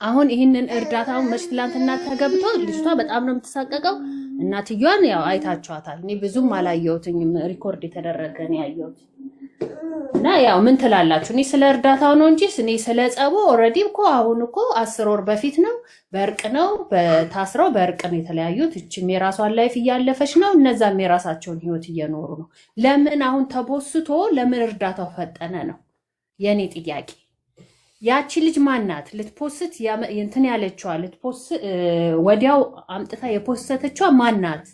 አሁን ይህንን እርዳታውን መች ትላንትና ተገብቶ ልጅቷ በጣም ነው የምትሳቀቀው። እናትየዋን ያው አይታችኋታል። እኔ ብዙም አላየሁትኝም፣ ሪኮርድ የተደረገ ነው ያየሁት። እና ያው ምን ትላላችሁ? እኔ ስለ እርዳታው ነው እንጂ እኔ ስለ ጸቡ ኦልሬዲ እኮ አሁን እኮ 10 ወር በፊት ነው በእርቅ ነው በታስረው በእርቅ ነው የተለያዩት። እችም የራሷን ላይፍ እያለፈች ነው፣ እነዛም የራሳቸውን ህይወት እየኖሩ ነው። ለምን አሁን ተቦስቶ ለምን እርዳታው ፈጠነ ነው የኔ ጥያቄ። ያቺ ልጅ ማናት ልትፖስት እንትን ያለችዋ ልትፖስት ወዲያው አምጥታ የፖስተተችዋ ማናት?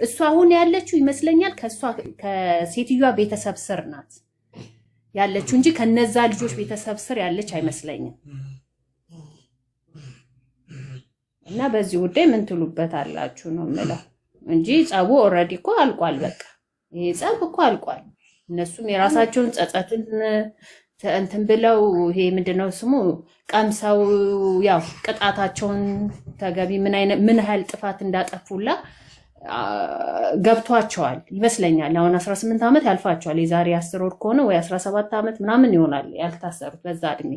እሷ አሁን ያለችው ይመስለኛል ከሴትዮዋ ቤተሰብ ስር ናት ያለችው እንጂ ከነዛ ልጆች ቤተሰብ ስር ያለች አይመስለኝም። እና በዚህ ጉዳይ ምን ትሉበት አላችሁ ነው የምለው እንጂ ጸቡ ኦልሬዲ እኮ አልቋል። በቃ ይሄ ጸብ እኮ አልቋል። እነሱም የራሳቸውን ጸጸትን እንትን ብለው ይሄ ምንድነው ስሙ ቀምሰው ያው ቅጣታቸውን ተገቢ ምን ያህል ጥፋት እንዳጠፉላ ገብቷቸዋል ይመስለኛል። አሁን 18 ዓመት ያልፋቸዋል። የዛሬ 10 ወር ከሆነ ወይ 17 ዓመት ምናምን ይሆናል ያልታሰሩት በዛ እድሜ።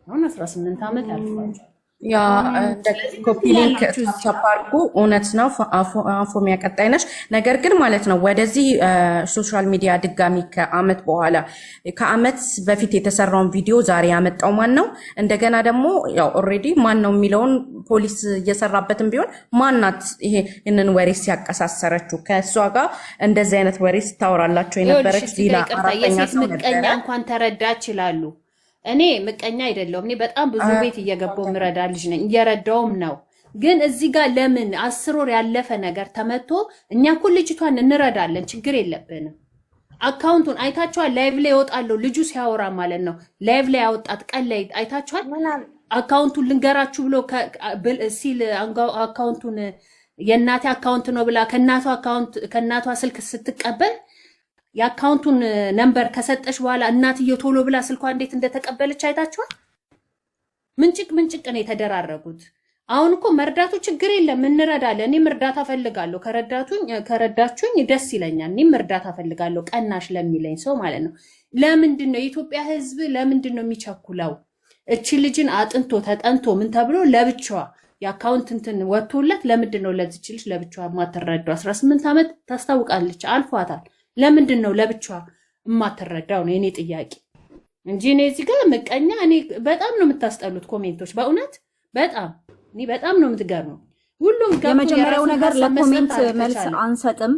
አሁን 18 ዓመት ያልፋቸዋል። ያ እንደ ኮፒ ሊንክ ተቻፓርኩ እውነት ነው። አፎሚያ ቀጣይ ነሽ። ነገር ግን ማለት ነው ወደዚህ ሶሻል ሚዲያ ድጋሚ ከአመት በኋላ ከአመት በፊት የተሰራውን ቪዲዮ ዛሬ ያመጣው ማን ነው? እንደገና ደግሞ ያው ኦልሬዲ ማን ነው የሚለውን ፖሊስ እየሰራበትም ቢሆን ማናት ይሄንን ወሬ ሲያቀሳሰረችው? ከሷ ጋር እንደዚህ አይነት ወሬ ስታወራላችሁ የነበረች ሌላ አራተኛ ሰው ነበር። ምቀኛ እንኳን ተረዳች ይላሉ። እኔ ምቀኛ አይደለሁም። እኔ በጣም ብዙ ቤት እየገባው ምረዳ ልጅ ነኝ፣ እየረዳውም ነው። ግን እዚህ ጋር ለምን 10 ወር ያለፈ ነገር ተመቶ እኛ እኮ ልጅቷን እንረዳለን፣ ችግር የለብንም። አካውንቱን አይታችኋል? ላይቭ ላይ ይወጣለው ልጁ ሲያወራ ማለት ነው። ላይቭ ላይ ያወጣት ቀን ላይ አይታችኋል? አካውንቱን ልንገራችሁ ብሎ ሲል አካውንቱን የእናቴ አካውንት ነው ብላ ከእናቷ ስልክ ስትቀበል የአካውንቱን ነምበር ከሰጠሽ በኋላ እናትየው ቶሎ ብላ ስልኳ እንዴት እንደተቀበለች አይታችኋል? ምንጭቅ ነው የተደራረጉት። አሁን እኮ መርዳቱ ችግር የለም እንረዳለን። እኔም እርዳታ ፈልጋለሁ፣ ከረዳችሁኝ ደስ ይለኛል። እኔም እርዳታ ፈልጋለሁ ቀናሽ ለሚለኝ ሰው ማለት ነው። ለምንድን ነው የኢትዮጵያ ሕዝብ ለምንድን ነው የሚቸኩለው? እቺ ልጅን አጥንቶ ተጠንቶ ምን ተብሎ ለብቻዋ የአካውንት እንትን ወጥቶለት ለምንድን ነው ለዚች ልጅ ለብቻዋ የማትረዳው? 18 ዓመት ታስታውቃለች፣ አልፏታል። ለምንድን ነው ለብቻዋ የማትረዳው ነው የኔ ጥያቄ እንጂ እኔ እዚህ ጋር ምቀኛ እኔ በጣም ነው የምታስጠሉት ኮሜንቶች በእውነት በጣም ነው የምትገርሙ። ሁሉም የመጀመሪያው ነገር ለኮሜንት መልስ አንሰጥም።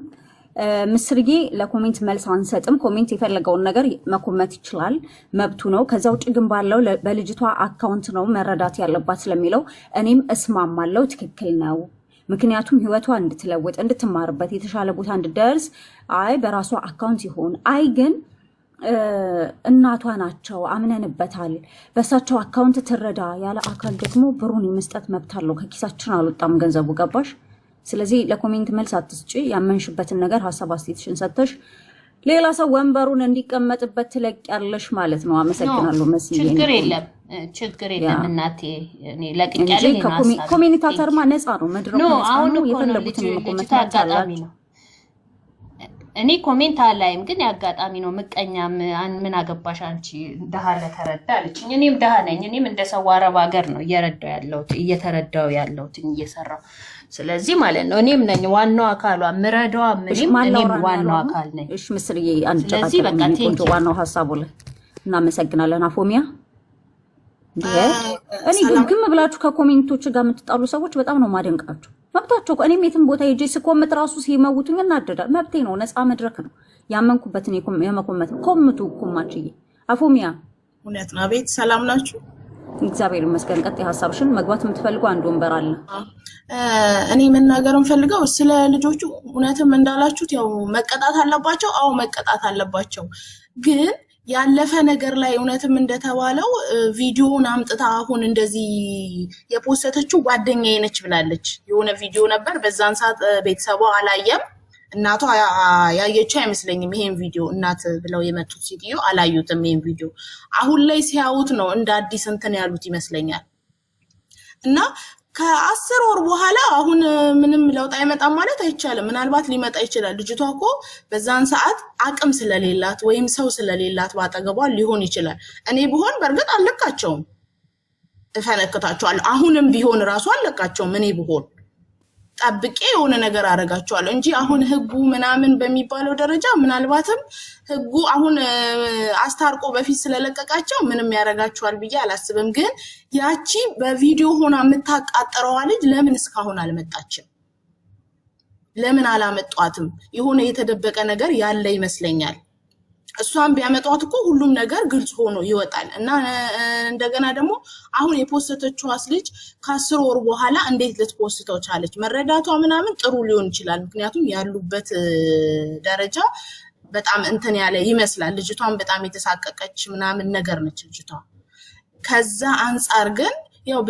ምስርዬ ለኮሜንት መልስ አንሰጥም። ኮሜንት የፈለገውን ነገር መኮመት ይችላል፣ መብቱ ነው። ከዛ ውጭ ግን ባለው በልጅቷ አካውንት ነው መረዳት ያለባት ስለሚለው እኔም እስማማለሁ። ትክክል ነው። ምክንያቱም ህይወቷ እንድትለወጥ እንድትማርበት የተሻለ ቦታ እንድደርስ በራሷ አካውንት ይሆን ግን እናቷ ናቸው አምነንበታል። በሳቸው አካውንት ትረዳ ያለ አካል ደግሞ ብሩን የመስጠት መብት አለው። ከኪሳችን አልወጣም ገንዘቡ ገባሽ? ስለዚህ ለኮሜንት መልስ አትስጪ። ያመንሽበትን ነገር ሀሳብ አስተያየትሽን ሰጥተሽ ሌላ ሰው ወንበሩን እንዲቀመጥበት ትለቂያለሽ ማለት ነው። አመሰግናለሁ መስዬ። ችግር የለም እናቴ። እኔ ለቅቄያለሁ። ኮሜንታተርማ ነፃ ነው መድረኩ ነፃ ነው። የፈለጉትን መኮመት ይችላል። እኔ ኮሜንት አላይም፣ ግን ያጋጣሚ ነው። ምቀኛም ምን አገባሽ አንቺ ደሃ ለተረዳ አለችኝ። እኔም ደሃ ነኝ። እኔም እንደ ሰው አረብ ሀገር ነው እየተረዳው ያለሁት እየሰራው። ስለዚህ ማለት ነው እኔም ነኝ ዋናው አካሏ ምረዳዋ። እኔም ዋናው አካል ነኝ። እሺ ምስርዬ አንጨቃጨቅ ቆንጆ ዋናው ሀሳቡ ላይ እናመሰግናለን። አፎሚያ እኔ ግም ብላችሁ ከኮሜንቶች ጋር የምትጣሉ ሰዎች በጣም ነው ማደንቃችሁ። መብታቸው እኔም የትም ቦታ ሄጄ ስኮምት ራሱ ሲመውቱኝ እናደዳል። መብቴ ነው። ነፃ መድረክ ነው። ያመንኩበትን የመኮመት ኮምቱ ኮማችዬ። አፎሚያ እውነት ነው። ቤት ሰላም ናችሁ? እግዚአብሔር ይመስገን። ቀጥይ ሀሳብሽን መግባት የምትፈልጉ አንድ ወንበር አለ። እኔ መናገር የምፈልገው ስለ ልጆቹ እውነትም እንዳላችሁት ያው መቀጣት አለባቸው። አዎ መቀጣት አለባቸው። ግን ያለፈ ነገር ላይ እውነትም እንደተባለው ቪዲዮውን አምጥታ አሁን እንደዚህ የፖስተችው ጓደኛዬ ነች ብላለች። የሆነ ቪዲዮ ነበር በዛን ሰዓት ቤተሰቧ አላየም። እናቷ ያየችው አይመስለኝም ይሄን ቪዲዮ። እናት ብለው የመጡት ሴትዮ አላዩትም ይሄን ቪዲዮ። አሁን ላይ ሲያዩት ነው እንደ አዲስ እንትን ያሉት ይመስለኛል። እና ከ10 ወር በኋላ አሁን ምንም ለውጥ አይመጣም ማለት አይቻልም። ምናልባት ሊመጣ ይችላል። ልጅቷ እኮ በዛን ሰዓት አቅም ስለሌላት ወይም ሰው ስለሌላት ባጠገቧ ሊሆን ይችላል። እኔ ብሆን በእርግጥ አልለቃቸውም። እፈነክታቸዋለሁ። አሁንም ቢሆን ራሱ አለቃቸውም እኔ ብሆን ጠብቄ የሆነ ነገር አደርጋቸዋለሁ እንጂ አሁን ህጉ ምናምን በሚባለው ደረጃ ምናልባትም ህጉ አሁን አስታርቆ በፊት ስለለቀቃቸው ምንም ያደርጋቸዋል ብዬ አላስብም። ግን ያቺ በቪዲዮ ሆና የምታቃጥረዋ ልጅ ለምን እስካሁን አልመጣችም? ለምን አላመጧትም? የሆነ የተደበቀ ነገር ያለ ይመስለኛል። እሷን ቢያመጧት እኮ ሁሉም ነገር ግልጽ ሆኖ ይወጣል። እና እንደገና ደግሞ አሁን የፖስተችዋስ ልጅ ከ10 ወር በኋላ እንዴት ልትፖስተው ቻለች? መረዳቷ ምናምን ጥሩ ሊሆን ይችላል። ምክንያቱም ያሉበት ደረጃ በጣም እንትን ያለ ይመስላል። ልጅቷን በጣም የተሳቀቀች ምናምን ነገር ነች ልጅቷ። ከዛ አንፃር ግን ያው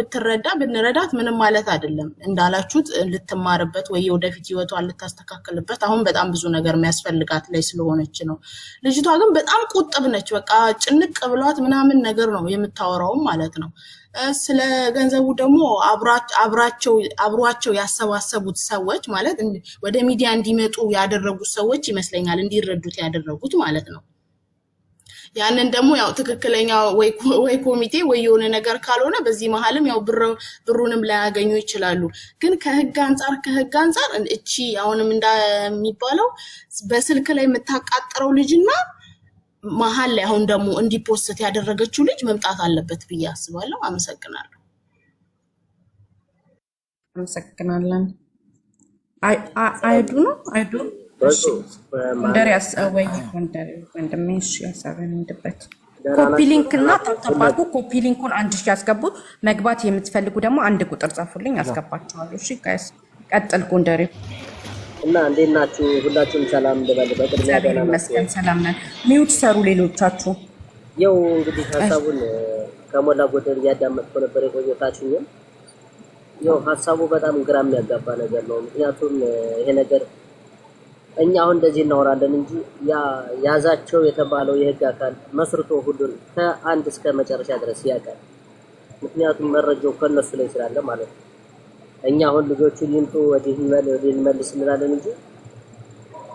ብንረዳት ምንም ማለት አይደለም። እንዳላችሁት ልትማርበት ወይ ወደፊት ህይወቷን ልታስተካክልበት አሁን በጣም ብዙ ነገር የሚያስፈልጋት ላይ ስለሆነች ነው። ልጅቷ ግን በጣም ቁጥብ ነች። በቃ ጭንቅ ብሏት ምናምን ነገር ነው የምታወራው ማለት ነው። ስለ ገንዘቡ ደግሞ አብሯቸው ያሰባሰቡት ሰዎች ማለት ወደ ሚዲያ እንዲመጡ ያደረጉት ሰዎች ይመስለኛል እንዲረዱት ያደረጉት ማለት ነው። ያንን ደግሞ ያው ትክክለኛ ወይ ኮሚቴ ወይ የሆነ ነገር ካልሆነ በዚህ መሀልም ያው ብሩንም ላያገኙ ይችላሉ። ግን ከህግ አንፃር እቺ አሁንም እንደሚባለው በስልክ ላይ የምታቃጥረው ልጅና መሀል ላይ አሁን ደግሞ እንዲፖስት ያደረገችው ልጅ መምጣት አለበት ብዬ አስባለሁ። አመሰግናለሁ። አመሰግናለን። አይዱ ወንደሪያስ ወይ ወንድሜ እሺ ያሳበን እንድበት ኮፒ ሊንክ እና ተባቁ ኮፒ ሊንኩን 1000 ያስገቡ። መግባት የምትፈልጉ ደግሞ አንድ ቁጥር ጻፉልኝ አስገባችኋለሁ። እሺ ጋይስ ቀጥል። ጎንደሬ እና እንዴት ናችሁ? ሁላችሁም ሰላም እንደበለ በቅድሚያ ገና መስገን ሰላም ነን። ሚውት ሰሩ ሌሎቻችሁ። ያው እንግዲህ ሐሳቡን ከሞላ ጎደል ያዳመጥኩ ነበር የቆየታችሁኝ። ያው ሐሳቡ በጣም ግራ የሚያጋባ ነገር ነው። ምክንያቱም ይሄ ነገር እኛ አሁን እንደዚህ እናወራለን እንጂ ያዛቸው የተባለው የህግ አካል መስርቶ ሁሉን ከአንድ እስከ መጨረሻ ድረስ ያውቃል። ምክንያቱም መረጃው ከነሱ ላይ ስላለ ማለት ነው። እኛ አሁን ልጆቹን ይምጡ ወዲህ መልስ እንላለን እንጂ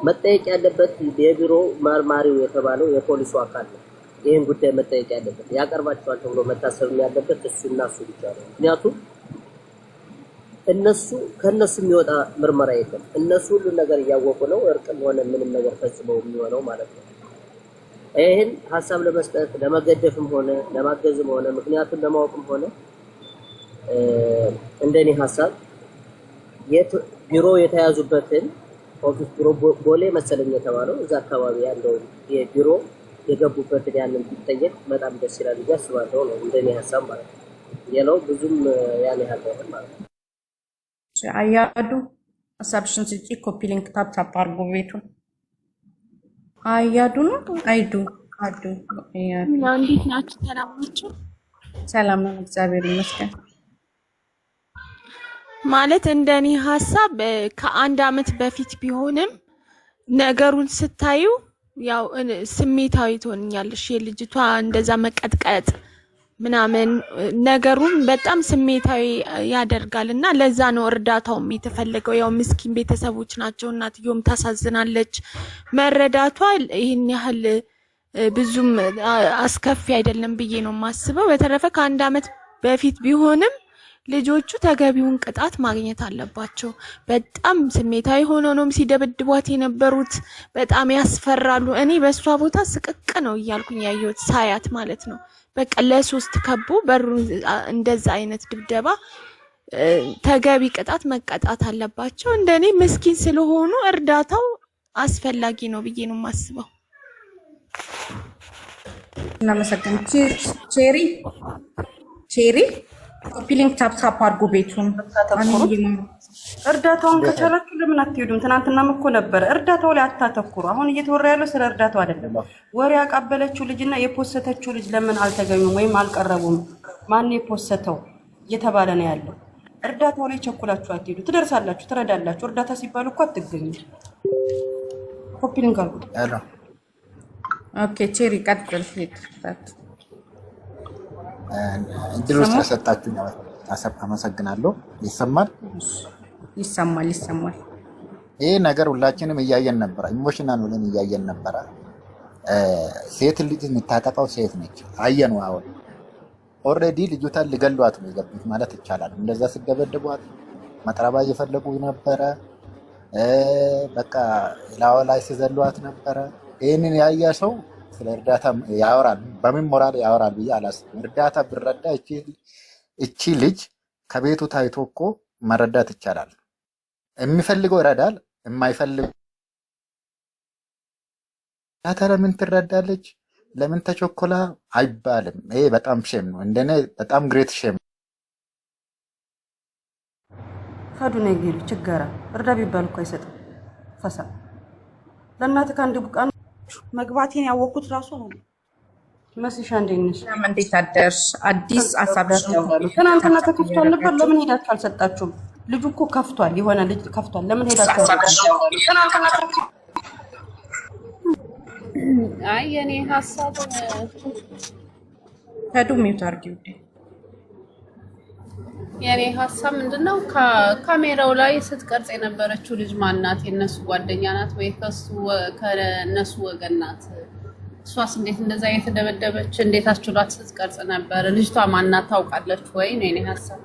መጠየቅ ያለበት የቢሮ መርማሪው የተባለው የፖሊሱ አካል ነው። ይሄን ጉዳይ መጠየቅ ያለበት ያቀርባቸዋል ተብሎ መታሰብ ያለበት እሱና እሱ ብቻ ነው። ምክንያቱም ከነሱ የሚወጣ ምርመራ የለም። እነሱ ሁሉ ነገር እያወቁ ነው እርቅም ሆነ ምንም ነገር ፈጽመው የሚሆነው ማለት ነው። ይሄን ሐሳብ ለመስጠት ለመገደፍም ሆነ ለማገዝም ሆነ ምክንያቱም ለማወቅም ሆነ እንደኔ ሐሳብ ቢሮ የተያዙበትን ኦፊስ ቢሮ ቦሌ መሰለኝ የተባለው እዛ አካባቢ ያለው የቢሮ የገቡበትን ያንን ቢጠየቅ በጣም ደስ ይላል ብዬ አስባለሁ ነው እንደኔ ሐሳብ ማለት ነው። የለው ብዙም ያን ያህል አይደለም ማለት ነው። አያዱ ሀሳብሽን ስጪ። ኮፒ ሊንክ ታፕ አድርጎ ቤቱን አያዱ ነው አይዱ አዱ አያዱ እንዴት ናችሁ? ሰላም ናችሁ? ሰላም ነው እግዚአብሔር ይመስገን። ማለት እንደኔ ሐሳብ ከአንድ አመት በፊት ቢሆንም ነገሩን ስታዩ ያው ስሜታዊ ትሆንኛለሽ። የልጅቷ እንደዛ መቀጥቀጥ ምናምን ነገሩን በጣም ስሜታዊ ያደርጋል እና ለዛ ነው እርዳታውም የተፈለገው። ያው ምስኪን ቤተሰቦች ናቸው። እናትየውም ታሳዝናለች። መረዳቷ ይህን ያህል ብዙም አስከፊ አይደለም ብዬ ነው የማስበው። በተረፈ ከአንድ አመት በፊት ቢሆንም ልጆቹ ተገቢውን ቅጣት ማግኘት አለባቸው። በጣም ስሜታዊ ሆነው ነው ሲደብድቧት የነበሩት። በጣም ያስፈራሉ። እኔ በሷ ቦታ ስቅቅ ነው እያልኩኝ ያየሁት ሳያት ማለት ነው። በቃ ለሶስት ከቦ በሩን እንደዛ አይነት ድብደባ ተገቢ ቅጣት መቀጣት አለባቸው። እንደኔ ምስኪን ስለሆኑ እርዳታው አስፈላጊ ነው ብዬ ነው የማስበው። እናመሰግናለን። ቼሪ ኮፒ ሊንክ ታፕ አድርጎ ቤቱን እርዳታውን ከቻላችሁ ለምን አትሄዱም? ትናንትናም እኮ ነበረ። እርዳታው ላይ አታተኩሩ። አሁን እየተወራ ያለው ስለ እርዳታው አይደለም። ወሬ ያቀበለችው ልጅና የፖስተችው ልጅ ለምን አልተገኙም ወይም አልቀረቡም? ማን የፖስተው እየተባለ ነው ያለው። እርዳታው ላይ ቸኩላችሁ አትሄዱ። ትደርሳላችሁ፣ ትረዳላችሁ። እርዳታ ሲባል እኮ አትገኙ። ኮፒ ሊንክ አድርጉ። ኦኬ ቼሪ ቀጥል። እድሉ ስለሰጣችሁ አመሰግናለሁ። ይሰማል? ይሰማል። ይሄ ነገር ሁላችንም እያየን ነበረ። ኢሞሽናል ሆነን እያየን ነበረ። ሴት ልጅ የምታጠቃው ሴት ነች። አየነው። አሁን ኦልሬዲ ልጅቷን ሊገሏት ነው የገቡት ማለት ይቻላል። እንደዛ ሲደበደቧት መጥረባ እየፈለጉ ነበረ። በቃ ላዋ ላይ ሲዘሏት ነበረ። ይህንን ያየ ሰው ስለ እርዳታ ያወራል፣ በምን ሞራል ያወራል ብዬ አላስብም። እርዳታ ብረዳ እቺ ልጅ ከቤቱ ታይቶ እኮ መረዳት ይቻላል። የሚፈልገው ይረዳል፣ የማይፈልገው ለምን ትረዳለች? ለምን ተቸኮላ አይባልም። ይሄ በጣም ሼም ነው። እንደኔ በጣም ግሬት ሼም። ፈዱ ነው ይገሉ ችግራ እርዳ ቢባል እኮ አይሰጥም። ፈሳ ለእናት ካንድ ቡቃን መግባቴን ያወቁት ራሱ ነው። መስሻ እንደነሽ እንዴት አደርሽ? አዲስ አሳብሽ ነው። ትናንትና ተከፍቷል ነበር። ለምን ሄዳችሁ አልሰጣችሁም? ልጁ እኮ ከፍቷል። የሆነ ልጅ ከፍቷል። ለምን ሄዳችሁ ትናንትና አይ የኔ ሐሳብ ፈዱ ሚውት አድርጊው። የኔ ሐሳብ ምንድነው ካሜራው ላይ ስትቀርጽ የነበረችው ልጅ ማናት? የነሱ ጓደኛ ናት ወይ ከነሱ ወገን ናት? እሷስ እንዴት እንደዛ የተደበደበች እንዴት አስችሏት ስትቀርጽ ነበር? ልጅቷ ማናት ታውቃለች ወይ ነው የኔ ሐሳብ።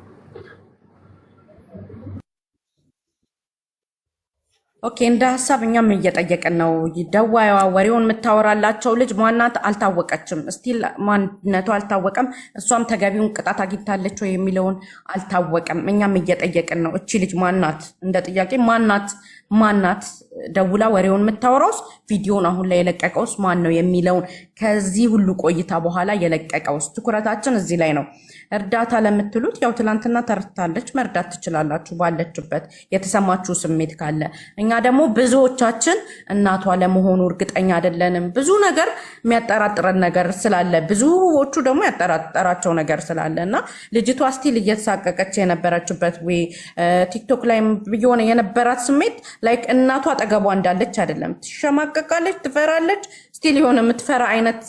ኦኬ እንደ ሐሳብ እኛም እየጠየቅን ነው። ደዋያዋ ወሬውን የምታወራላቸው ልጅ ማናት አልታወቀችም። ስቲል ማንነቷ አልታወቀም። እሷም ተገቢውን ቅጣት አግኝታለች ወይ የሚለውን አልታወቀም። እኛም እየጠየቅን ነው። እቺ ልጅ ማናት? እንደ ጥያቄ ማናት ደውላ ወሬውን የምታወራውስ? ቪዲዮን አሁን ላይ የለቀቀውስ ማን ነው የሚለውን ከዚህ ሁሉ ቆይታ በኋላ የለቀቀውስ? ትኩረታችን እዚህ ላይ ነው። እርዳታ ለምትሉት ያው ትላንትና ተርታለች፣ መርዳት ትችላላችሁ ባለችበት የተሰማችሁ ስሜት ካለ። እኛ ደግሞ ብዙዎቻችን እናቷ ለመሆኑ እርግጠኛ አይደለንም። ብዙ ነገር የሚያጠራጥረን ነገር ስላለ፣ ብዙዎቹ ደግሞ ያጠራጠራቸው ነገር ስላለ እና ልጅቷ ስቲል እየተሳቀቀች የነበረችበት ወይ ቲክቶክ ላይ የሆነ የነበራት ስሜት ላይክ እናቷ አጠገቧ እንዳለች አይደለም። ትሸማቀቃለች፣ ትፈራለች። ስቲል የሆነ የምትፈራ አይነት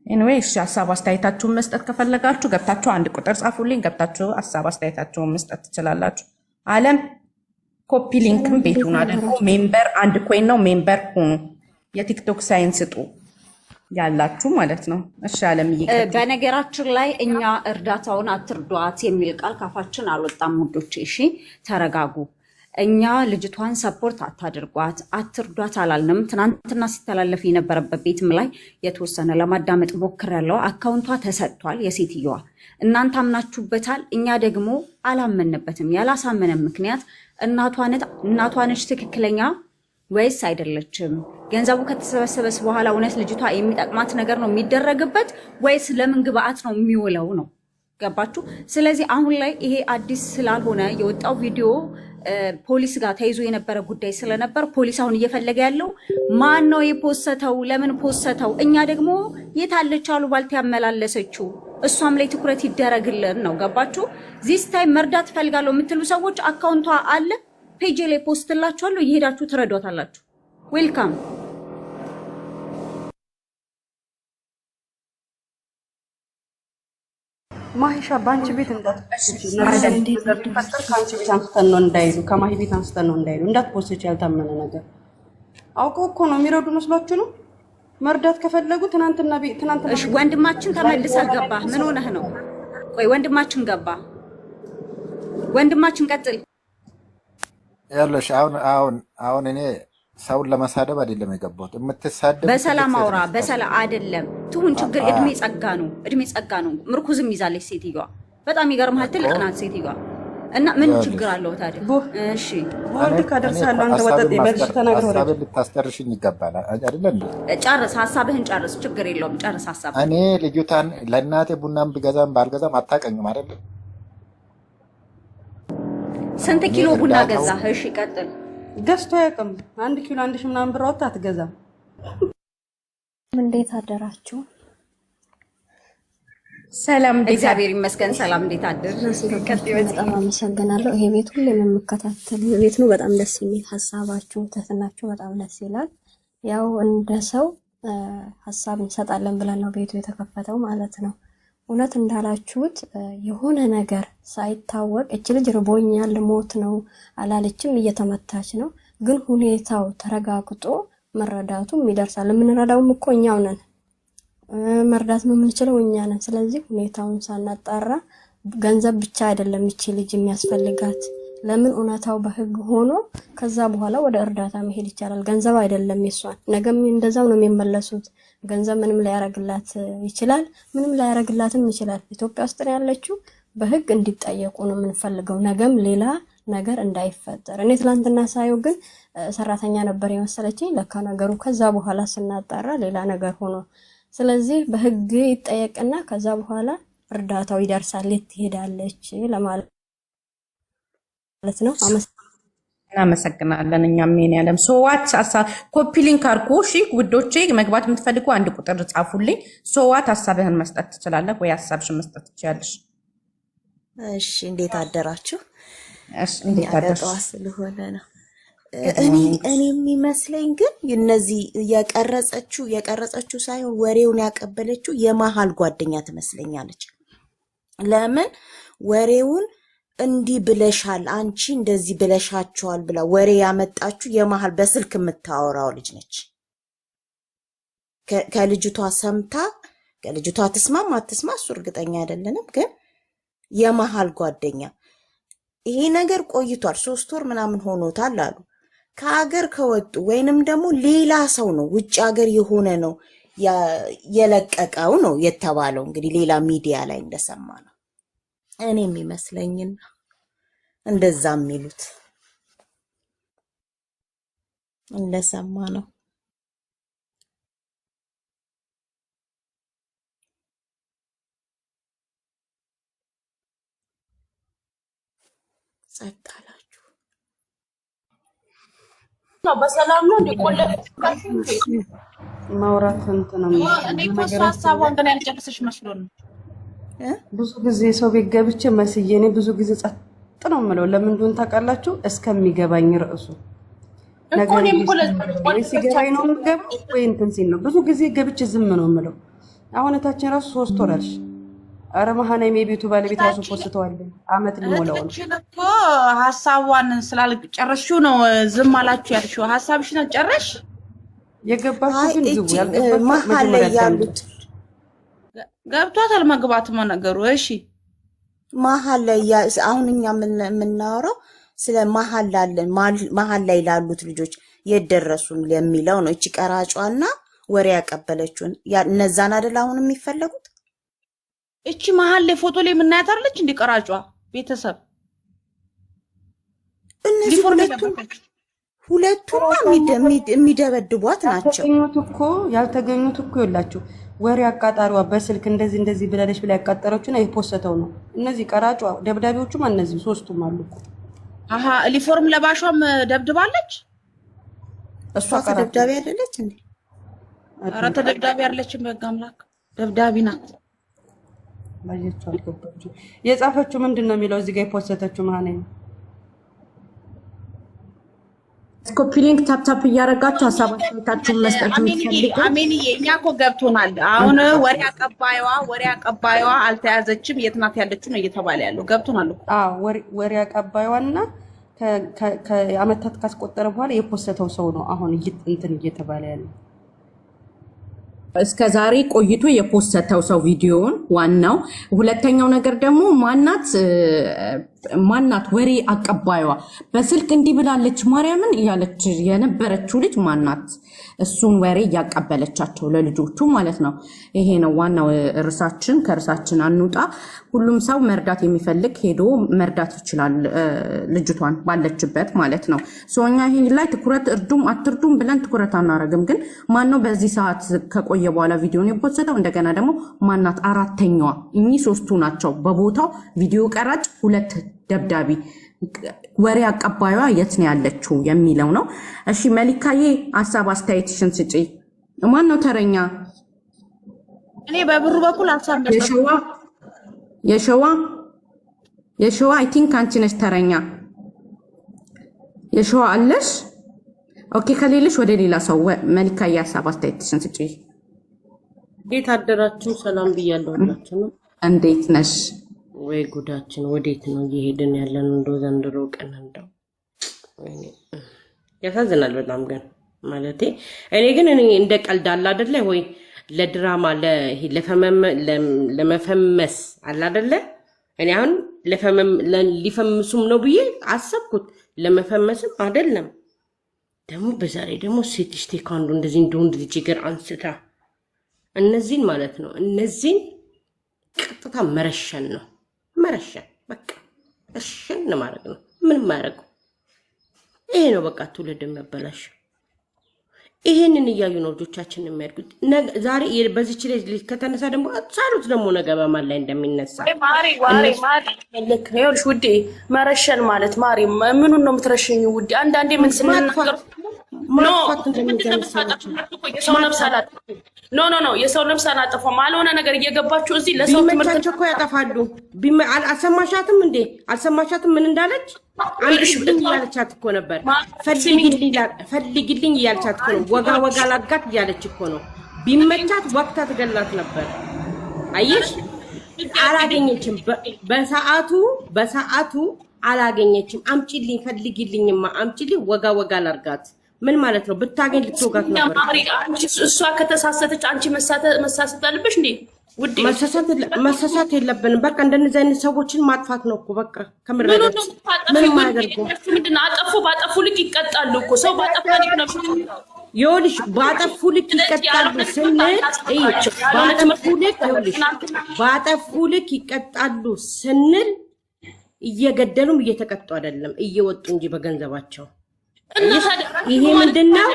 ኤኒዌይ እሺ፣ ሀሳብ አስተያየታችሁን መስጠት ከፈለጋችሁ ገብታችሁ አንድ ቁጥር ጻፉልኝ። ገብታችሁ ሀሳብ አስተያየታችሁን መስጠት ትችላላችሁ። አለም ኮፒ ሊንክም ቤቱን አድርጉ። ሜምበር አንድ ኮይን ነው፣ ሜምበር ሁኑ። የቲክቶክ ሳይንስ ጡ ያላችሁ ማለት ነው። እሺ አለም ይቀጥል። በነገራችን ላይ እኛ እርዳታውን አትርዷት የሚል ቃል ካፋችን አልወጣም ውዶቼ። እሺ ተረጋጉ። እኛ ልጅቷን ሰፖርት አታድርጓት፣ አትርዷት አላልንም። ትናንትና ሲተላለፍ የነበረበት ቤትም ላይ የተወሰነ ለማዳመጥ ሞክሬያለሁ። አካውንቷ ተሰጥቷል የሴትዮዋ። እናንተ አምናችሁበታል፣ እኛ ደግሞ አላመንበትም። ያላሳመነን ምክንያት እናቷ ነች ትክክለኛ ወይስ አይደለችም? ገንዘቡ ከተሰበሰበስ በኋላ እውነት ልጅቷ የሚጠቅማት ነገር ነው የሚደረግበት ወይስ ለምን ግብአት ነው የሚውለው ነው? ገባችሁ? ስለዚህ አሁን ላይ ይሄ አዲስ ስላልሆነ የወጣው ቪዲዮ ፖሊስ ጋር ተይዞ የነበረ ጉዳይ ስለነበር ፖሊስ አሁን እየፈለገ ያለው ማን ነው የፖሰተው፣ ለምን ፖሰተው፣ እኛ ደግሞ የታለች አሉ ባልት ያመላለሰችው እሷም ላይ ትኩረት ይደረግልን ነው። ገባችሁ? ዚስ ታይም መርዳት ፈልጋለሁ የምትሉ ሰዎች አካውንቷ አለ ፔጅ ላይ ፖስትላችኋለሁ፣ እየሄዳችሁ ትረዷታላችሁ። ዌልካም። ማሂሻ ባንቺ ቤት እንዳትፖስቺ ከአንቺ ቤት አንስተን ነው እንዳይሉ፣ ከማሂ ቤት አንስተን ነው እንዳይሉ እንዳትፖስቺ። ያልታመነ ነገር አውቀው እኮ ነው የሚረዱ መስሏችሁ ነው። መርዳት ከፈለጉ ትናንትና እሺ፣ ወንድማችን ተመልሰህ ገባ። ምን ሆነህ ነው? ቆይ ወንድማችን ገባ። ወንድማችን ቀጥል። ያለሽ አሁን እኔ ሰውን ለመሳደብ አይደለም የገባሁት። የምትሳደብ በሰላም አውራ፣ በሰላም አይደለም ትሁን። ችግር እድሜ ጸጋ ነው። ምርኩዝም ይዛለች ሴትዮዋ። በጣም ይገርምሃል፣ ትልቅ ናት ሴትዮዋ። እና ምን ችግር አለው ታዲያ? እሺ ወልድ ካደርሳለህ አንተ ወጣት በልሽ ተናገር። ሀሳብን ልታስጨርሽኝ ይገባል አይደለ እንዴ? ጨርስ፣ ሀሳብህን ጨርስ። ችግር የለውም፣ ጨርስ ሀሳብ። እኔ ልጅቷን ለእናቴ ቡናም ብገዛም ባልገዛም አታውቀኝም አይደለ? ስንት ኪሎ ቡና ገዛህ? እሺ ቀጥል። ገዝቶ አያውቅም። 1 ኪሎ 1 ሺህ ምናምን ብር አውጥታ አትገዛም። እንዴት አደራችሁ? ሰላም፣ እግዚአብሔር ይመስገን። ሰላም፣ እንዴት አደርሽ? በጣም አመሰግናለሁ። ይሄ ቤት ሁሌም የምከታተል ቤት ነው። በጣም ደስ የሚል ሀሳባችሁ፣ ትህትናችሁ በጣም ደስ ይላል። ያው እንደ ሰው ሀሳብ እንሰጣለን ብለን ነው ቤቱ የተከፈተው ማለት ነው። እውነት እንዳላችሁት የሆነ ነገር ሳይታወቅ እች ልጅ ርቦኛል ልሞት ነው አላለችም፣ እየተመታች ነው። ግን ሁኔታው ተረጋግጦ መረዳቱም ይደርሳል። የምንረዳውም እኮ እኛው ነን፣ መርዳት የምንችለው እኛ ነን። ስለዚህ ሁኔታውን ሳናጣራ ገንዘብ ብቻ አይደለም እቺ ልጅ የሚያስፈልጋት። ለምን እውነታው በህግ ሆኖ ከዛ በኋላ ወደ እርዳታ መሄድ ይቻላል። ገንዘብ አይደለም የሷን ነገም እንደዛው ነው የሚመለሱት። ገንዘብ ምንም ላያረግላት ይችላል፣ ምንም ላያረግላትም ይችላል። ኢትዮጵያ ውስጥ ነው ያለችው። በህግ እንዲጠየቁ ነው የምንፈልገው፣ ነገም ሌላ ነገር እንዳይፈጠር። እኔ ትላንትና ሳየው ግን ሰራተኛ ነበር የመሰለችኝ። ለካ ነገሩ ከዛ በኋላ ስናጣራ ሌላ ነገር ሆኖ፣ ስለዚህ በህግ ይጠየቅና ከዛ በኋላ እርዳታው ይደርሳል። የት ትሄዳለች ለማለት ነው። እናመሰግናለን። እኛም ምን ያለም ሶዋት ኮፒ ሊንክ አርኩ። እሺ ውዶቼ መግባት የምትፈልጉ አንድ ቁጥር ጻፉልኝ። ሶዋት ሀሳብህን መስጠት ትችላለህ ወይ ሀሳብሽን መስጠት ትችያለሽ። እሺ እንዴት አደራችሁ? እሺ እንዴት አደራችሁ? ስለሆነ ነው እኔ የሚመስለኝ ግን እነዚህ የቀረጸችው ሳይሆን ወሬውን ያቀበለችው የመሃል ጓደኛ ትመስለኛለች። ለምን ወሬውን እንዲህ ብለሻል አንቺ እንደዚህ ብለሻቸዋል ብላ ወሬ ያመጣችሁ የመሃል በስልክ የምታወራው ልጅ ነች። ከልጅቷ ሰምታ ከልጅቷ ትስማም አትስማ እሱ እርግጠኛ አይደለንም፣ ግን የመሃል ጓደኛ ይሄ ነገር ቆይቷል 3 ወር ምናምን ሆኖታል አሉ። ከሀገር ከወጡ ወይንም ደግሞ ሌላ ሰው ነው ውጭ ሀገር የሆነ ነው የለቀቀው ነው የተባለው። እንግዲህ ሌላ ሚዲያ ላይ እንደሰማ ነው እኔ የሚመስለኝና እንደዛ የሚሉት እንደሰማ ነው። ጸጥ አላችሁ። በሰላም ነው እንዲቆለ ማውራት እንትን ነው። እኔ እኮ ሀሳቧን ገና ያልጨረሰች መስሎ ነው። ብዙ ጊዜ ሰው ቤት ገብቼ መስዬ እኔ ብዙ ጊዜ ጸጥ ነው የምለው። ለምን እንደሆነ ታውቃላችሁ? እስከሚገባኝ ርዕሱ ነገር ወይ ሲገባኝ ነው የምገባው ወይ እንትን ሲል ነው። ብዙ ጊዜ ገብቼ ዝም ነው የምለው። አሁን እታችን ራሱ 3 ወር አልሽ። አረ መሃናይም የቤቱ ባለቤት ራሱ ፖስተዋል አመት ሊሞላው ነው እኮ። ሀሳቧን ስላልጨረስሽው ነው ዝም አላችሁ ያልሽው። ሀሳብሽን ጨረሽ የገባችሁ ግን ዝም ያልገባችሁ መሃል ላይ ያሉት ገብቷታል መግባትማ ነገሩ። እሺ መሃል ላይ አሁን እኛ የምናወራው ስለ መሃል ላይ ላሉት ልጆች የደረሱ የሚለው ነው። እቺ ቀራጯና ወሬ ያቀበለችውን እነዛን አይደል አሁን የሚፈለጉት? እቺ መሃል ላይ ፎቶ ላይ የምናያት አይደለች እንዴ ቀራጯ? ቤተሰብ እነዚህ ሁለቱም የሚደበድቧት ናቸው። ያልተገኙት እኮ ይላችሁ ወሬ አቃጣሪዋ በስልክ እንደዚህ ብላለች ብላ ያቃጠረችውና የፖስተው ነው። እነዚህ ቀራጯ ደብዳቤዎቹም እነዚህ 3ቱም አሉ እኮ። አሃ ዩኒፎርም ለባሿም ደብድባለች። እሷ ተደብዳቢ አይደለች እንዴ? ኧረ ተደብዳቢ አይደለችም። በቃ አምላክ ደብዳቢ ናት። ባየቻው አልገባችሁ። የጻፈችው ምንድነው የሚለው እዚህ ጋር የፖስተችው ማን ነው? ኮፒ ሊንክ ታፕ እያረጋችሁ ሀሳባችሁን መስጠት የምትፈልጉ አሜንዬ፣ እኛ እኮ ገብቶናል። አሁን ወሬ አቀባይዋ አልተያዘችም፣ የት ናት ያለችው ነው እየተባለ ያለው። ገብቶናል እኮ። አዎ ወሬ አቀባይዋና ከአመታት ካስቆጠረ በኋላ የፖስተው ሰው ነው አሁን እንትን እየተባለ ያለው። እስከ ዛሬ ቆይቶ የፖስተው ሰው ቪዲዮውን ዋናው። ሁለተኛው ነገር ደግሞ ማናት ወሬ አቀባይዋ በስልክ እንዲህ ብላለች ማርያምን እያለች የነበረችው ልጅ ማናት? እሱን ወሬ እያቀበለቻቸው ለልጆቹ ማለት ነው። ይሄ ነው ዋናው ርዕሳችን። ከርዕሳችን አንውጣ። ሁሉም ሰው መርዳት የሚፈልግ ሄዶ መርዳት ይችላል፣ ልጅቷን ባለችበት ማለት ነው። ሶኛ ይሄ ላይ ትኩረት እርዱም አትርዱም ብለን ትኩረት አናረግም። ግን ማነው በዚህ ሰዓት ከቆየ በኋላ ቪዲዮን የፖስተው? እንደገና ደግሞ ማናት አራተኛዋ? እኚህ 3ቱ ናቸው በቦታው ቪዲዮ ቀራጭ፣ 2 ደብዳቢ። ወሬ አቀባይዋ የት ነው ያለችው የሚለው ነው። እሺ መሊካዬ ሀሳብ አስተያየትሽን ስጪ። ማን ነው ተረኛ? እኔ በብሩ በኩል ሀሳብ የሸዋ አይ ቲንክ አንቺ ነሽ ተረኛ። የሸዋ አለሽ? ኦኬ ከሌለሽ ወደ ሌላ ሰው መሊካዬ ሀሳብ አስተያየትሽን ስጪ። እንዴት አደራችሁ? ሰላም ብያለሁ። ሁላችሁ ነው። እንዴት ነሽ? ወይ ጉዳችን ወዴት ነው እየሄድን ያለን? እንደው ዘንድሮ ቀን እንደው ወይኔ ያሳዝናል በጣም። ግን ማለቴ እኔ ግን እንደ ቀልድ አለ አይደለ ወይ ለድራማ ለመፈመስ አለ አይደለ እኔ አሁን ሊፈምሱም ነው ብዬ አሰብኩት ለመፈመስም አይደለም ደግሞ በዛሬ ደግሞ ሴትሽ ቴኳንዶ እንደዚህ እንደወንድ ልጅ ገር አንስታ እነዚህን ማለት ነው እነዚህን ቀጥታ መረሸን ነው መረሸን በቃ እሸን ማለት ነው ምን ማረግ ይሄ ነው በቃ ትውልድ መበላሽ ይሄንን እያዩ ነው ልጆቻችን የሚያድጉት ዛሬ በዚህች ልጅ ከተነሳ ደግሞ ሳሉት ደግሞ ነገ በማን ላይ እንደሚነሳ ማሪ ልክ ነው ይኸውልሽ ውዴ መረሸን ማለት ማሪ ምኑን ነው የምትረሽኝ ውዴ አንዳንዴ ምን ስንናገር ማጥፋት የሰው ነፍስ አላጠፋም ኖ የሰው ነፍስ አላጠፋም አልሆነ ነገር እየገባችሁ እዚህ ለሰው ትምህርት እኮ ያጠፋሉ አልሰማሻትም እንዴ አልሰማሻትም ምን እንዳለች አንድሽልኝ ያለቻት እኮ ነበር ፈልግልኝ ያለቻት እኮ ነው ወጋ ላጋት ያለች እኮ ነው ቢመቻት ወቅታ ትገላት ነበር አየሽ አላገኘችም በሰዓቱ አላገኘችም አምጪልኝ ፈልግልኝማ አምጪልኝ ወጋ ላርጋት ምን ማለት ነው ብታገኝ ልትወጋት ነበር እሷ ከተሳሰተች አንቺ መሳሰት አለብሽ እንዴ ውዴ መሳሳት የለብንም በቃ እንደነዚህ አይነት ሰዎችን ማጥፋት ነው እኮ በቃ ከምረዳት ምን ማድረግ ምንድነው ባጠፉ ልክ ይቀጣሉ እኮ ሰው ባጠፋ ልክ ነው ይኸውልሽ ባጠፉ ልክ ይቀጣሉ ስንል ባጠፉ ልክ ይቀጣሉ ስንል እየገደሉም እየተቀጡ አይደለም እየወጡ እንጂ በገንዘባቸው ይሄ ምንድነው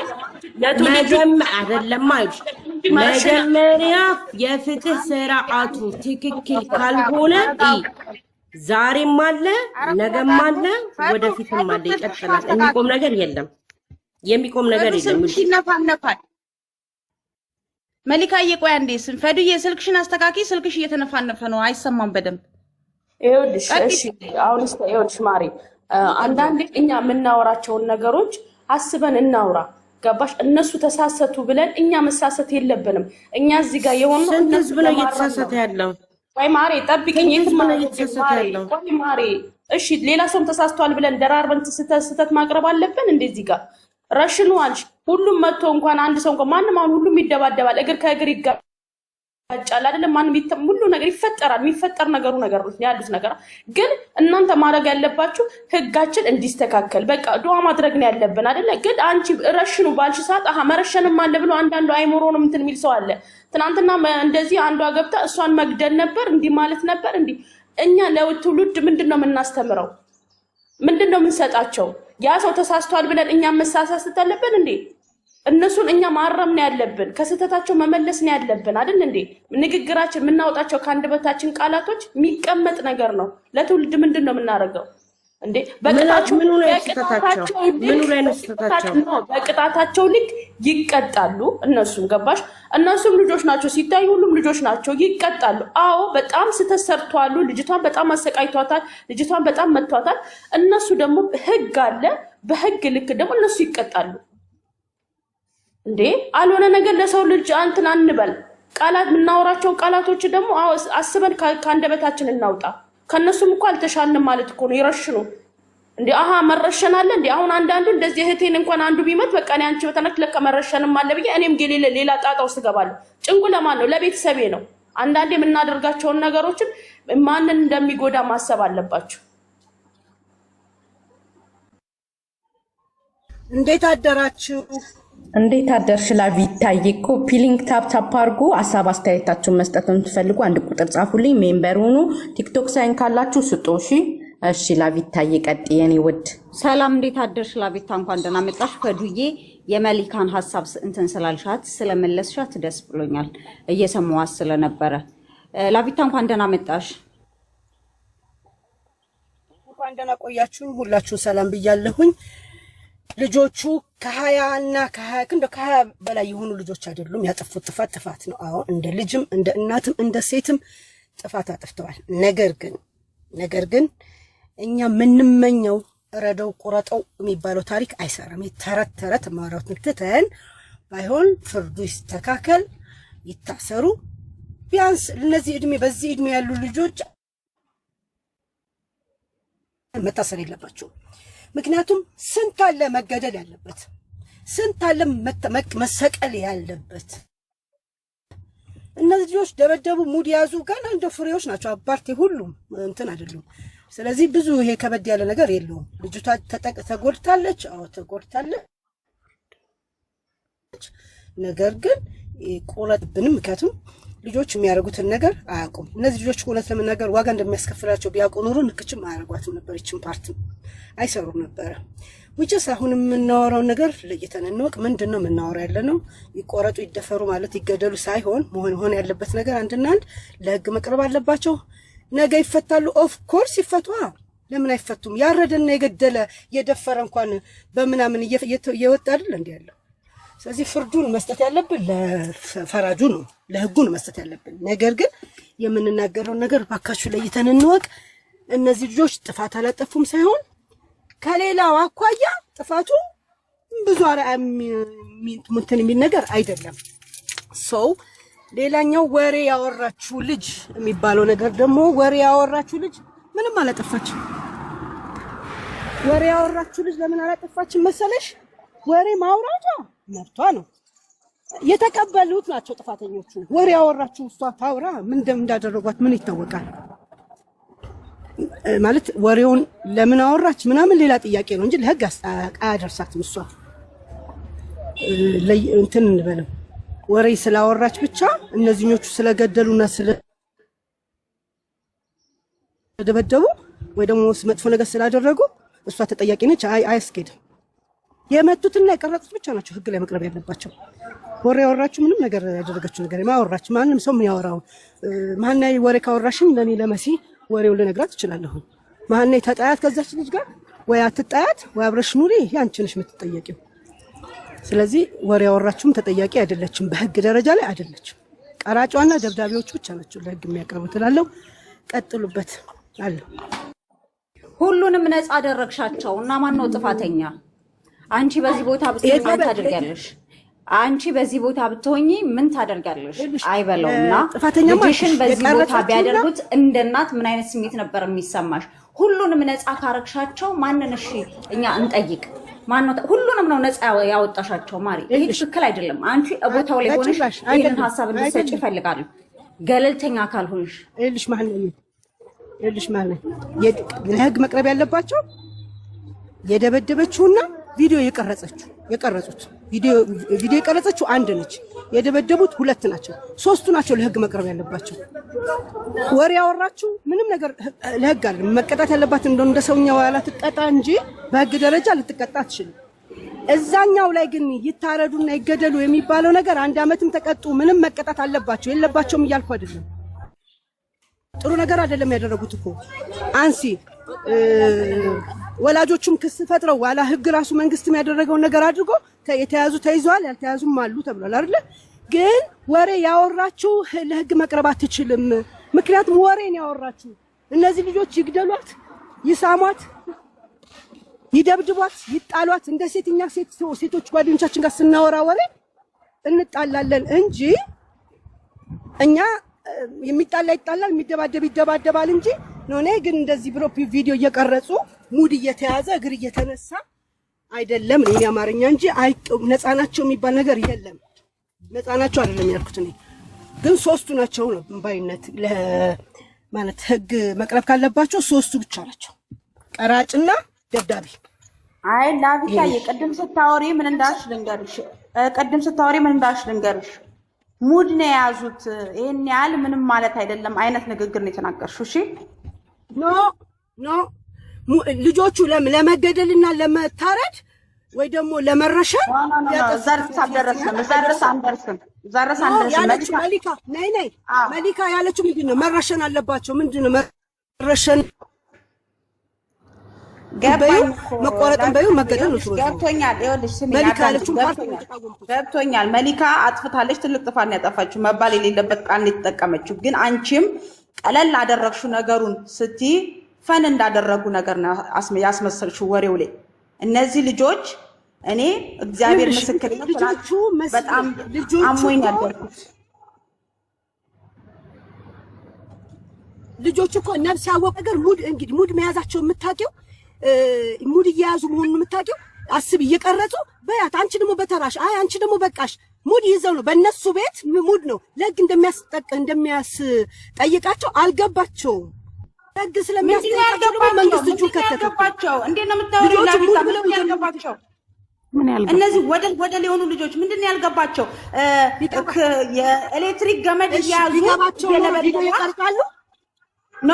መጀመሪያ የፍትህ ስርዓቱ ትክክል ካልሆነ ዛሬም አለ ነገም አለ ወደፊትም አለ ይቀጥላል የሚቆም ነገር የለም ይነፋነፋል መሊካዬ ቆይ አንዴ ፈዱዬ ስልክሽን አስተካኪ ስልክሽ እየተነፋነፈ ነው አይሰማም በደንብ ይኸውልሽ እሺ አሁን ይኸውልሽ ማሪ አንዳንዴ እኛ የምናወራቸውን ነገሮች አስበን እናውራ ገባሽ እነሱ ተሳሰቱ ብለን እኛ መሳሰት የለብንም እኛ እዚህ ጋር የሆነው እነሱ ብለው እየተሳሰተ ያለው ወይ ማሪ ጠብቂኝ ወይ ማሪ እሺ ሌላ ሰውም ተሳስቷል ብለን ደራርበን ስህተት ማቅረብ አለብን እንደዚህ ጋር ረሽኑ አልሽ ሁሉም መጥቶ እንኳን አንድ ሰው እንኳን ማንም አሁን ሁሉም ይደባደባል እግር ከእግር ይጋጫል አይደለም ማንም ሁሉ ነገር ይፈጠራል የሚፈጠር ነገር ነው ያሉት ነገር ግን እናንተ ማድረግ ያለባችሁ ህጋችን እንዲስተካከል በቃ ዱዓ ማድረግ ነው ያለብን አይደለ ግን አንቺ ረሽኑ ባልሽ ሰዓት መረሸንም አለ ብሎ አንዳንዱ አይሞሮንም እንትን የሚል ሰው አለ ትናንትና እንደዚህ አንዷ ገብታ እሷን መግደል ነበር እንዲህ ማለት ነበር እንዲህ እኛ ለትውልድ ምንድነው የምናስተምረው ምንድነው የምንሰጣቸው ያ ሰው ተሳስቷል ብለን እኛ መሳሳት አለብን እንዴ እነሱን እኛ ማረም ነው ያለብን ከስተታቸው መመለስ ነው ያለብን አይደል እንዴ ንግግራችን የምናወጣቸው ከአንደበታችን ቃላቶች የሚቀመጥ ነገር ነው ለትውልድ ምንድነው የምናደርገው እንዴ በቅጣታቸው ልክ ይቀጣሉ እነሱም ገባሽ እነሱም ልጆች ናቸው ሲታይ ሁሉም ልጆች ናቸው ይቀጣሉ አዎ በጣም ስተሰርቷሉ ልጅቷን በጣም አሰቃይቷታል ልጅቷን በጣም መቷታል እነሱ ደግሞ ህግ አለ በህግ ልክ ደግሞ እነሱ ይቀጣሉ እንዴ አልሆነ ነገር ለሰው ልጅ አንተን አንበል ቃላት ምናወራቸው ቃላቶች ደግሞ አስበን ካንደበታችን እናውጣ ከነሱም እኮ አልተሻልንም ማለት እኮ ነው ይረሽኑ እንዴ መረሸን አለ እንዴ አሁን አንዳንዱ እንደዚህ እህቴን እንኳን አንዱ ቢመት በቃ እኔ አንቺ በተነክ ለካ መረሸንም አለ ብዬ እኔም ሌላ ጣጣ ውስጥ ገባለሁ ጭንቁ ለማን ነው ለቤተሰቤ ነው አንዳንዴ የምናደርጋቸውን ነገሮችን ማንን እንደሚጎዳ ማሰብ አለባችሁ እንዴት አደራችሁ እንዴት አደርሽ ላቪታዬ ኮፒ ሊንክ ታፕ አድርጉ ሐሳብ አስተያየታችሁን መስጠት የምትፈልጉ አንድ ቁጥር ጻፉልኝ ሜምበር ሁኑ ቲክቶክ ሳይን ካላችሁ ስጡ እሺ ላቪታዬ ቀጥ የኔ ውድ ሰላም እንዴት አደርሽ ላቪታ እንኳን ደህና መጣሽ ፈዱዬ የመሊካን ሐሳብ እንትን ስላልሻት ስለመለስሻት ደስ ብሎኛል እየሰማዋት ስለነበረ ላቪታ እንኳን ደህና መጣሽ እንኳን ደህና ቆያችሁ ሁላችሁ ሰላም ብያለሁኝ ልጆቹ ከ20 እና ከ20 በላይ የሆኑ ልጆች አይደሉም ያጠፉት ጥፋት ነው አዎ እንደ ልጅም እንደ እናትም እንደ ሴትም ጥፋት አጥፍተዋል ነገር ግን እኛ ምንመኘው ረደው ቁረጠው የሚባለው ታሪክ አይሰራም ተረት ማራውትን ትተን ባይሆን ፍርዱ ይስተካከል ይታሰሩ ቢያንስ ለዚህ በዚህ እድሜ ያሉ ልጆች መታሰር የለባቸው ምክንያቱም ስንት አለ መገደል ያለበት ስንት አለ መሰቀል ያለበት። እነዚህ ልጆች ደበደቡ፣ ሙድ ያዙ፣ ገና እንደ ፍሬዎች ናቸው። አባርቴ ሁሉም እንትን አይደሉም። ስለዚህ ብዙ ይሄ ከበድ ያለ ነገር የለውም። ልጅቷ ተጎድታለች። አዎ ተጎድታለች። ነገር ግን ቆረጥብንም። ምክንያቱም ልጆች የሚያደርጉትን ነገር አያውቁም። እነዚህ ልጆች እውነት ለመናገር ዋጋ እንደሚያስከፍላቸው ቢያውቁ ኖሮ ንክችም አያደርጓትም ነበር። ይችን ፓርት አይሰሩም ነበረ። ውጭስ አሁን የምናወራውን ነገር ለይተን እንወቅ። ምንድን ነው የምናወራው ያለ ነው? ይቆረጡ ይደፈሩ ማለት ይገደሉ ሳይሆን መሆን ያለበት ነገር አንድና አንድ ለህግ መቅረብ አለባቸው። ነገ ይፈታሉ። ኦፍ ኮርስ ይፈቷ። ለምን አይፈቱም? ያረደና የገደለ የደፈረ እንኳን በምናምን እየወጣ አይደል እንዴ ያለው? ስለዚህ ፍርዱን መስጠት ያለብን ለፈራጁ ነው፣ ለህጉ ነው መስጠት ያለብን። ነገር ግን የምንናገረው ነገር ባካችሁ ለይተን እንወቅ። እነዚህ ልጆች ጥፋት አላጠፉም ሳይሆን ከሌላው አኳያ ጥፋቱ ብዙ እንትን የሚል ነገር አይደለም። ሰው ሌላኛው ወሬ ያወራችሁ ልጅ የሚባለው ነገር ደግሞ ወሬ ያወራችሁ ልጅ ምንም አላጠፋችም። ወሬ ያወራችሁ ልጅ ለምን አላጠፋችም መሰለሽ? ወሬ ማውራቷ መብቷ ነው። የተቀበሉት ናቸው ጥፋተኞቹ። ወሬ ያወራችሁ እሷ ታውራ ምን እንዳደረጓት ምን ይታወቃል? ማለት ወሬውን ለምን አወራች ምናምን ሌላ ጥያቄ ነው እንጂ ለህግ አያደርሳትም። እሷ እንትን እንበለው ወሬ ስላወራች ብቻ እነዚህኞቹ ስለገደሉና ስለደበደቡ ወይ ደግሞ መጥፎ ነገር ስላደረጉ እሷ ተጠያቂ ነች። አያስኬድም። የመቱትና የቀረጹት ብቻ ናቸው ህግ ላይ መቅረብ ያለባቸው። ወሬ ያወራችሁ ምንም ነገር ያደረገችው ነገር ማወራች ማንም ሰው ምን ያወራው ማንናይ ወሬ ካወራሽም ለኔ ለመሲ ወሬውን ልነግራት እችላለሁ። ማንናይ ተጣያት ከዛች ልጅ ጋር ወይ አትጣያት ወይ አብረሽ ኑሪ ያንቺ ነሽ የምትጠየቂው። ስለዚህ ወሬ ያወራችሁም ተጠያቂ አይደለችም፣ በህግ ደረጃ ላይ አይደለችም። ቀራጯና ደብዳቤዎቹ ብቻ ናቸው ለህግ የሚያቀርቡት እላለሁ። ቀጥሉበት አለ። ሁሉንም ነፃ አደረግሻቸው እና ማን ነው ጥፋተኛ? አንቺ በዚህ ቦታ ብትሆኚ ምን ታደርጊያለሽ? አንቺ በዚህ ቦታ ብትሆኚ ምን ታደርጊያለሽ? አይበለውና ልጅሽን በዚህ ቦታ ቢያደርጉት እንደ እናት ምን አይነት ስሜት ነበር የሚሰማሽ? ሁሉንም ነፃ ካረግሻቸው ማንን እሺ እኛ እንጠይቅ? ማን ነው ሁሉንም ነው ነፃ ያወጣሻቸው? ማሪ ይሄ ትክክል አይደለም። አንቺ ቦታው ላይ ሆነሽ ይሄን ሐሳብ እንድትሰጪ ይፈልጋሉ። ገለልተኛ ካልሆንሽ ይልሽ ማለት ለህግ መቅረብ ያለባቸው የደበደበችውና ቪዲዮ የቀረጹት ቪዲዮ የቀረጸችው አንድ ነች። የደበደቡት ሁለት ናቸው። ሶስቱ ናቸው ለህግ መቅረብ ያለባቸው። ወሬ ያወራችሁ ምንም ነገር ለህግ አይደለም መቀጣት ያለባት እንደ ሰውኛ ዋላ ትቀጣ እንጂ በህግ ደረጃ ልትቀጣ አትችልም። እዛኛው ላይ ግን ይታረዱና ይገደሉ የሚባለው ነገር 1 ዓመትም ተቀጡ ምንም መቀጣት አለባቸው የለባቸውም እያልኩ አይደለም። ጥሩ ነገር አይደለም ያደረጉት እኮ አንሲ ወላጆቹም ክስ ፈጥረው ዋላ ህግ ራሱ መንግስትም ያደረገውን ነገር አድርጎ የተያዙ ተይዘዋል፣ ያልተያዙም አሉ ተብሏል አይደል? ግን ወሬ ያወራችሁ ለህግ መቅረብ አትችልም። ምክንያቱም ወሬን ያወራችሁ እነዚህ ልጆች ይግደሏት፣ ይሳሟት፣ ይደብድቧት፣ ይጣሏት። እንደ ሴትኛ ሴቶች ጓደኞቻችን ጋር ስናወራ ወሬ እንጣላለን እንጂ እኛ የሚጣላ ይጣላል፣ የሚደባደብ ይደባደባል እንጂ ነው። ግን እንደዚህ ብሎ ቪዲዮ እየቀረጹ ሙድ እየተያዘ እግር እየተነሳ አይደለም። እኔ አማርኛ እንጂ ነፃ ናቸው የሚባል ነገር የለም። ነፃ ናቸው አይደለም ያልኩት እኔ ግን ሶስቱ ናቸው ነው ባይነት ማለት ህግ መቅረብ ካለባቸው ሶስቱ ብቻ ናቸው፣ ቀራጭና ደብዳቤ። አይ ላብሻዬ ቅድም ስታወሪ ምን እንዳልሽ ልንገርሽ። ሙድ ነው የያዙት። ይሄን ያህል ምንም ማለት አይደለም አይነት ንግግር ነው የተናገርሽው። እሺ ኖ ልጆቹ ለመገደልና ለመታረድ ወይ ደግሞ ለመረሸን መሊካ ያለችው ምንድን ነው? መረሸን አለባቸው። ምንድን ነው መረሸን? መቆረጥን በዩ መገደል ነው። ገብቶኛል። ይኸውልሽ ስሚ፣ ገብቶኛል። መሊካ አጥፍታለች፣ ትልቅ ጥፋት ነው ያጠፋችው። መባል የሌለበት ቃል ነው የተጠቀመችው። ግን አንቺም ቀለል አደረግሽው ነገሩን ስትይ ፈን እንዳደረጉ ነገር ነው ያስመሰልሽው ወሬው ላይ። እነዚህ ልጆች እኔ እግዚአብሔር ምስክር በጣም አሞኝ ያደርኩት ልጆቹ እኮ ነፍስ ያወቀ ነገር ሙድ እንግዲህ ሙድ መያዛቸው የምታውቂው ሙድ እየያዙ መሆኑን የምታውቂው አስብ እየቀረጹ በያት አንቺ ደግሞ በተራሽ አይ አንቺ ደግሞ በቃሽ ሙድ ይዘው ነው በእነሱ ቤት ሙድ ነው ለህግ እንደሚያስጠይቃቸው አልገባቸውም። ህግ ስለሚያስጠይቃቸው መንግስት እጁን ከተተባቸው እንዴት ነው የምታወሪው? ያልገባቸው እነዚህ ወደ ሊሆኑ ልጆች ምንድነው ያልገባቸው? የኤሌክትሪክ ገመድ እያያዙ ቪዲዮ ይቀርጻሉ። ኖ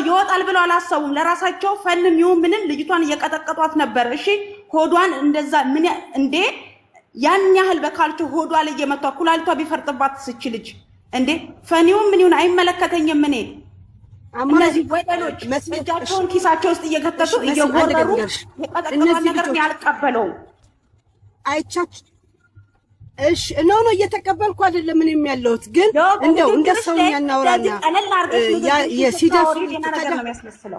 ይወጣል ብለው አላሰቡም። ለራሳቸው ፈንም ይሁን ምንም ልጅቷን እየቀጠቀጧት ነበር። እሺ ሆዷን እንደዛ ምን እንዴ ያን ያህል በካልቾ ሆዷ ላይ እየመቷ ኩላሊቷ ቢፈርጥባት ስች ልጅ እንዴ ፈኒውን ምን ይሁን አይመለከተኝም። እኔ እነዚህ ወደሎች እጃቸውን ኪሳቸው ውስጥ እየከተቱ እየወረሩ የቀጠቀጧት ነገር ያልቀበለው አይቻች እሺ ነው እየተቀበልኩ አይደለም ምን የሚያለውት ግን እንደው እንደ ሰውኛ እናወራና የሲዳፍ ነገር ነው የሚያስመስለው።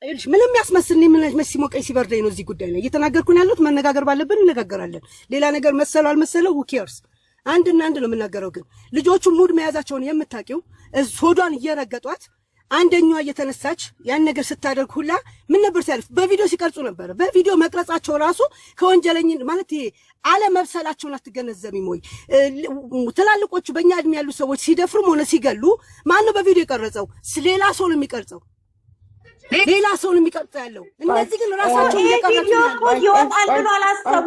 እሺ ምንም ያስመስልኝ ምን ሲሞቀኝ ሲበርደኝ ነው እዚህ ጉዳይ ላይ እየተናገርኩ ያለሁት። መነጋገር ባለብን እንነጋገራለን። ሌላ ነገር መሰለው አልመሰለው who cares? አንድና አንድ ነው የምናገረው። ግን ልጆቹ ሙድ መያዛቸውን የምታውቂው ሆዷን እየረገጧት አንደኛዋ እየተነሳች ያን ነገር ስታደርግ ሁላ ምን ነበር ሲያልፍ በቪዲዮ ሲቀርጹ ነበር። በቪዲዮ መቅረጻቸው ራሱ ከወንጀለኝ ማለት ይሄ አለመብሰላቸውን አትገነዘቢም ወይ? ትላልቆቹ በእኛ እድሜ ያሉ ሰዎች ሲደፍሩም ሆነ ሲገሉ ማን ነው በቪዲዮ የቀረጸው? ሌላ ሰው ነው የሚቀርጸው። ሌላ ሰው ነው የሚቀርጸው ያለው። እነዚህ ግን ራሳቸው እየቀረጹ ነው። ይወጣል ብሎ አላሰቡ